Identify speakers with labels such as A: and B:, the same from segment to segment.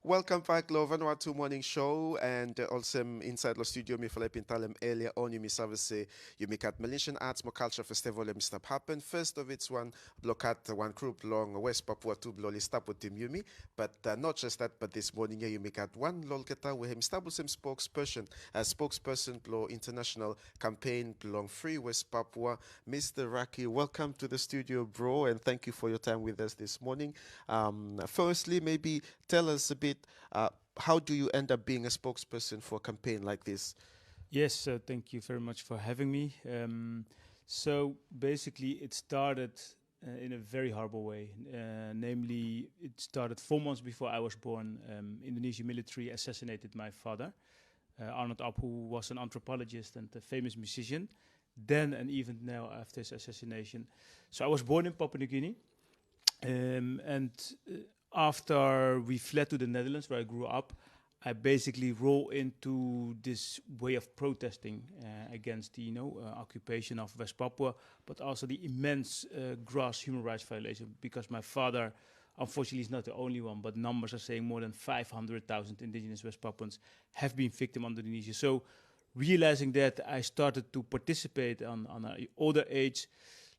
A: Welcome back, lo Vanuatu Morning Show, and also inside the studio, mi falay pintalem earlier on, mi service, you make at Malaysian Arts Mo Culture Festival, Mr. Happen. First of its one, block one group long West Papua to bloli stop with Tim Yumi, but not just that, but this morning, you make at one lolketa, we him stable some spokesperson, as spokesperson, blow international campaign, belong free West Papua. Mr. Raki, welcome to the studio, bro, and thank you for your time with us this morning. Firstly, maybe tell us a bit how do you end up being a spokesperson for a campaign like this?
B: Yes, thank you very much for having me. So basically, it started in a very horrible way. Namely, it started 4 months before I was born. Indonesian military assassinated my father, Arnold Ab, who was an anthropologist and a famous musician. Then and even now after his assassination. So I was born in Papua New Guinea. And after we fled to the Netherlands, where I grew up, I basically roll into this way of protesting against the occupation of West Papua, but also the immense gross human rights violation. Because my father, unfortunately, is not the only one, but numbers are saying more than 500,000 indigenous West Papuans have been victim of Indonesia. So, realizing that, I started to participate on an older age,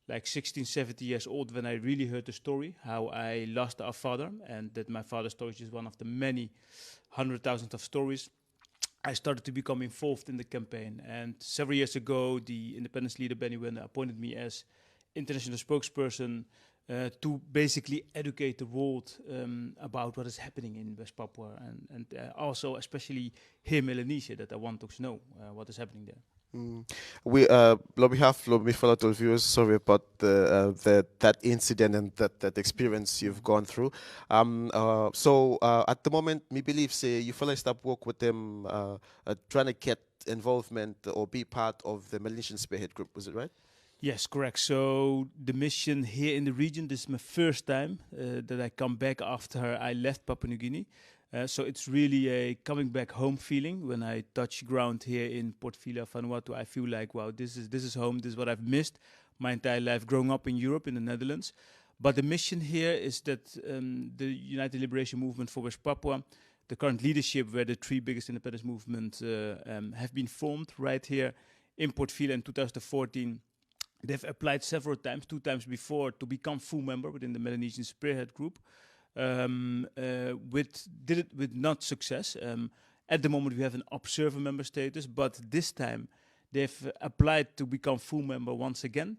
B: like 16, 17 years old, when I really heard the story, how I lost our father, and that my father's story is just one of the many 100,000 of stories. I started to become involved in the campaign. And several years ago, the independence leader, Benny Wende, appointed me as international spokesperson to basically educate the world about what is happening in West Papua, and also especially here in Melanesia, that I want to know what is happening there.
A: We, on behalf of my fellow viewers, sorry about that incident and that experience you've gone through. So at the moment, me believe say you feel like stop work with them, trying to get involvement or be part of the Malaysian Spearhead Group. Was it right?
B: Yes, correct. So the mission here in the region, this is my first time that I come back after I left Papua New Guinea. So it's really a coming back home feeling. When I touch ground here in Port Vila, Vanuatu, I feel like, wow, this is home. This is what I've missed my entire life growing up in Europe, in the Netherlands. But the mission here is that the United Liberation Movement for West Papua, the current leadership, where the three biggest independence movements have been formed right here in Port Vila in 2014. They've applied several times, 2 times before, to become full member within the Melanesian Spearhead Group. Did it with not success. At the moment, we have an observer member status, but this time they've applied to become full member once again.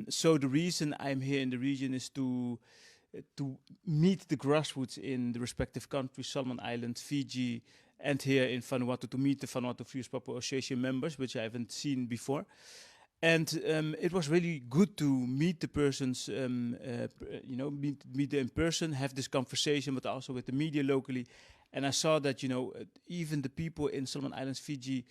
B: So the reason I'm here in the region is to meet the grassroots in the respective countries, Solomon Islands, Fiji, and here in Vanuatu, to meet the Vanuatu Free West Papua Association members, which I haven't seen before. And it was really good to meet the persons, meet them in person, have this conversation, but also with the media locally. And I saw that, even the people in Solomon Islands, Fiji,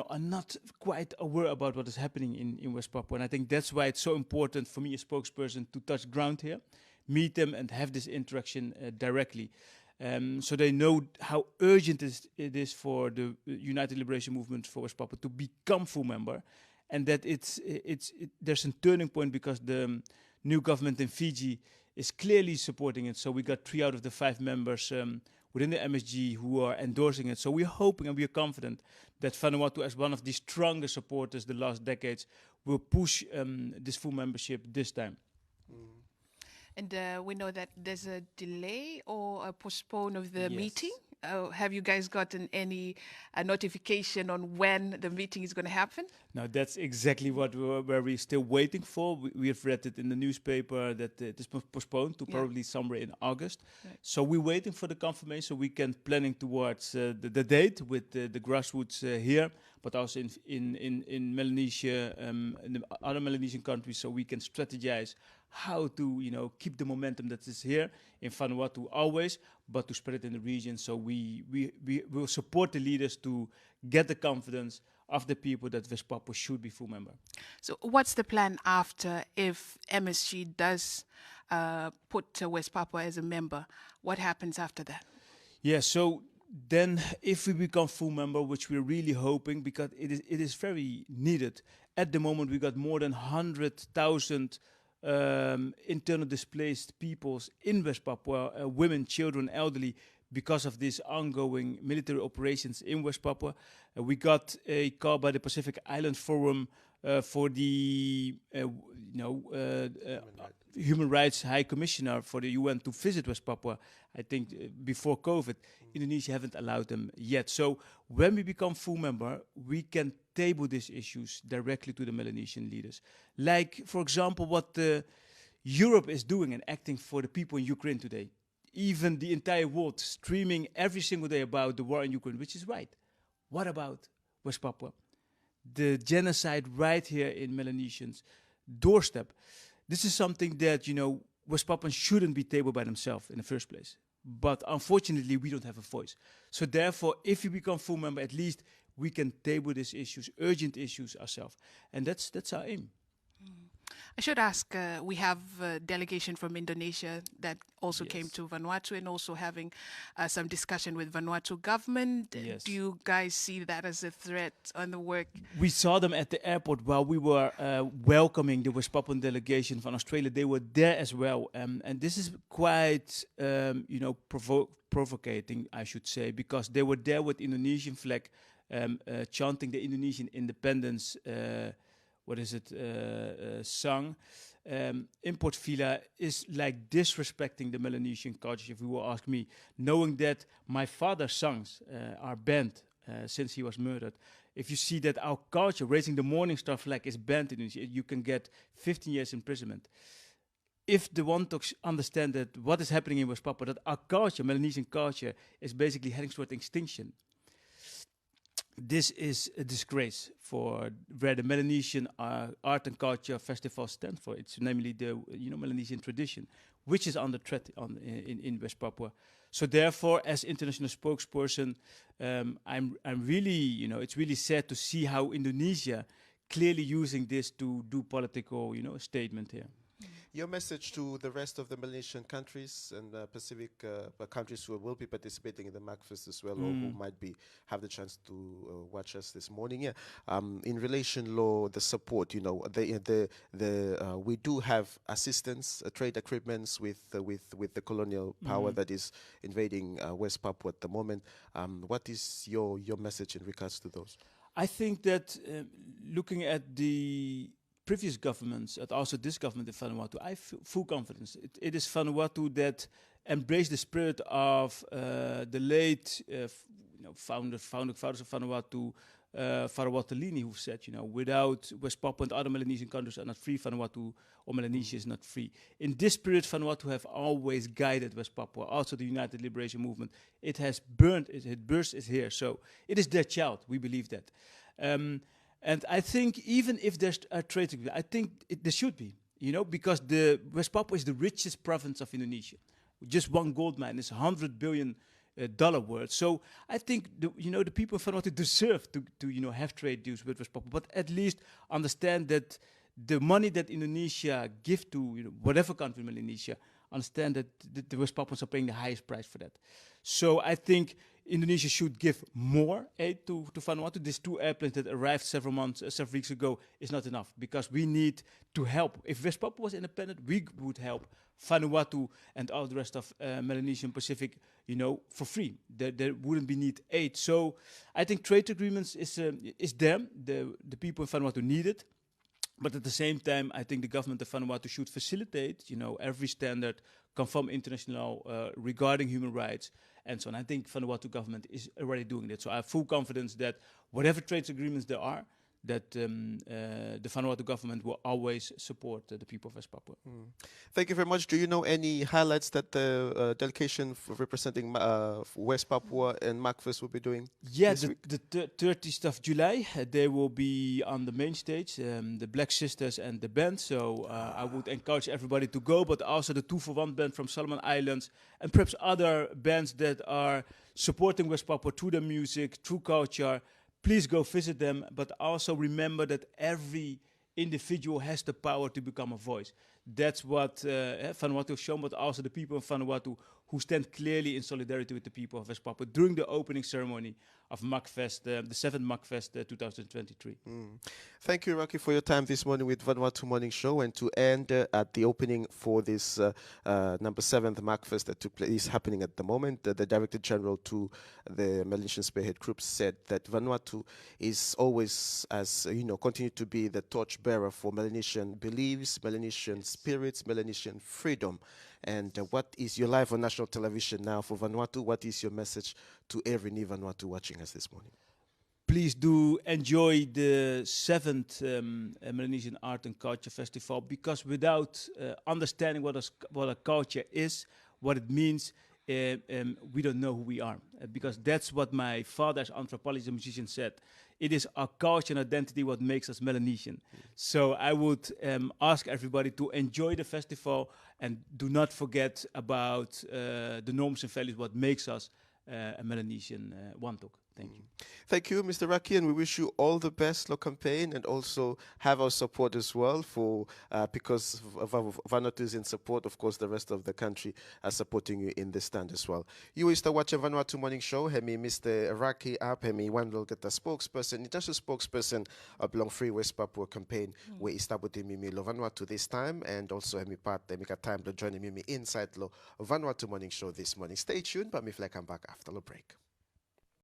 B: are not quite aware about what is happening in West Papua. And I think that's why it's so important for me as spokesperson to touch ground here, meet them and have this interaction directly. So they know how urgent it is for the United Liberation Movement for West Papua to become full member. And that there's a turning point, because the new government in Fiji is clearly supporting it. So we got 3 out of the 5 members within the MSG who are endorsing it. So we're hoping and we're confident that Vanuatu, as one of the strongest supporters the last decades, will push this full membership this time.
C: And we know that there's a delay or a postpone of the
B: Yes.
C: meeting. Have you guys gotten any notification on when the meeting is going to happen?
B: Now, that's exactly what we're still waiting for. We have read it in the newspaper that it is postponed to probably somewhere in August.
C: Right.
B: So we're waiting for the confirmation. We can planning towards the date with the grassroots here, but also in Melanesia, in the other Melanesian countries, so we can strategize how to keep the momentum that is here in Vanuatu always, but to spread it in the region. So we will support the leaders to get the confidence of the people that West Papua should be full member.
C: So what's the plan after, if MSG does put West Papua as a member? What happens after that?
B: Yeah, so then if we become full member, which we're really hoping, because it is very needed. At the moment, we got more than 100,000 internal displaced peoples in West Papua, women, children, elderly, because of these ongoing military operations in West Papua. We got a call by the Pacific Island Forum for the Human Rights High Commissioner for the UN to visit West Papua. I think before COVID, Indonesia haven't allowed them yet. So when we become full member, we can table these issues directly to the Melanesian leaders. Like, for example, what Europe is doing and acting for the people in Ukraine today. Even the entire world streaming every single day about the war in Ukraine, which is right. What about West Papua? The genocide right here in Melanesians' doorstep. This is something that, West Papuans shouldn't be tabled by themselves in the first place. But unfortunately, we don't have a voice. So therefore, if we become full member, at least we can table these issues, urgent issues ourselves. And that's our aim.
C: I should ask, we have a delegation from Indonesia that also
B: Yes.
C: came to Vanuatu and also having some discussion with Vanuatu government.
B: Yes.
C: Do you guys see that as a threat on the work?
B: We saw them at the airport while we were welcoming the West Papuan delegation from Australia. They were there as well. And this is quite, provocating, I should say, because they were there with Indonesian flag, chanting the Indonesian independence song. Import Villa is like disrespecting the Melanesian culture, if you will ask me, knowing that my father's songs are banned since he was murdered. If you see that our culture, raising the Morning Star flag, is banned in Indonesia, you can get 15 years imprisonment. If they want to understand that what is happening in West Papua, that our culture, Melanesian culture, is basically heading toward extinction, this is a disgrace for where the Melanesian art and culture festival stand for. It's namely the Melanesian tradition, which is under threat in West Papua. So therefore, as international spokesperson, I'm really, it's really sad to see how Indonesia clearly using this to do political, statement here.
A: Your message to the rest of the Melanesian countries and Pacific countries who will be participating in the MACFest as well, or who might have the chance to watch us this morning. Yeah, in relation law, the support. We do have assistance, trade agreements with the colonial power that is invading West Papua at the moment. What is your message in regards to those?
B: I think that looking at the previous governments, and also this government in Vanuatu, I feel full confidence. It is Vanuatu that embraced the spirit of the late founders of Vanuatu, Vanuatu Lini, who said, without West Papua and other Melanesian countries are not free, Vanuatu or Melanesia is not free. In this spirit, Vanuatu have always guided West Papua, also the United Liberation Movement. It has burst is here. So it is their child, we believe that. And I think even if there's a trade agreement, I think there should be, because the West Papua is the richest province of Indonesia. Just one gold mine is $100 billion worth. So I think the people of Vanuatu deserve to have trade deals with West Papua, but at least understand that the money that Indonesia give to whatever country in Melanesia, understand that the West Papuans are paying the highest price for that. So I think Indonesia should give more aid to Vanuatu. These 2 airplanes that arrived several weeks ago is not enough, because we need to help. If West Papua was independent, we would help Vanuatu and all the rest of Melanesian Pacific, for free. There wouldn't be need aid. So I think trade agreements is them. The people in Vanuatu need it. But at the same time, I think the government of Vanuatu should facilitate, every standard, conform international law regarding human rights and so on. I think Vanuatu government is already doing that. So I have full confidence that whatever trade agreements there are, that the Vanuatu government will always support the people of West Papua.
A: Thank you very much. Do you know any highlights that the delegation representing West Papua and MACFest will be doing?
B: Yeah, the 30th of July, they will be on the main stage, the Black Sisters and the band. So I would encourage everybody to go, but also the 2 for 1 band from Solomon Islands, and perhaps other bands that are supporting West Papua through their music, through culture. Please go visit them, but also remember that every individual has the power to become a voice. That's what Vanuatu has shown, but also the people in Vanuatu who stand clearly in solidarity with the people of West Papua during the opening ceremony of MACFest, the 7th MACFest 2023.
A: Thank you, Rocky, for your time this morning with Vanuatu Morning Show, and to end at the opening for this number 7th MACFest that is happening at the moment. The Director General to the Melanesian Spearhead Group said that Vanuatu is always, as continue to be the torchbearer for Melanesian beliefs, Melanesian spirits, Melanesian freedom. And what is your live on national television now for Vanuatu? What is your message to every new Vanuatu watching us this morning?
B: Please do enjoy the 7th Melanesian Art and Culture Festival, because without understanding what a culture is, what it means, we don't know who we are. Because that's what my father, as anthropologist and musician, said. It is our culture and identity what makes us Melanesian. So I would ask everybody to enjoy the festival and do not forget about the norms and values what makes us a Melanesian Wantok. Thank you.
A: Thank you, Mr. Raki, and we wish you all the best for campaign, and also have our support as well for because Vanuatu is in support. Of course, the rest of the country are supporting you in this stand as well. You is the watching Vanuatu Morning Show. Hemi Mr. Raki up, hemi one will get the spokesperson, international spokesperson of Long Free West Papua campaign. We established me lo Vanuatu this time, and also hemi part hemi got time to join me inside lo Vanuatu Morning Show this morning. Stay tuned, but me fly come back after the break.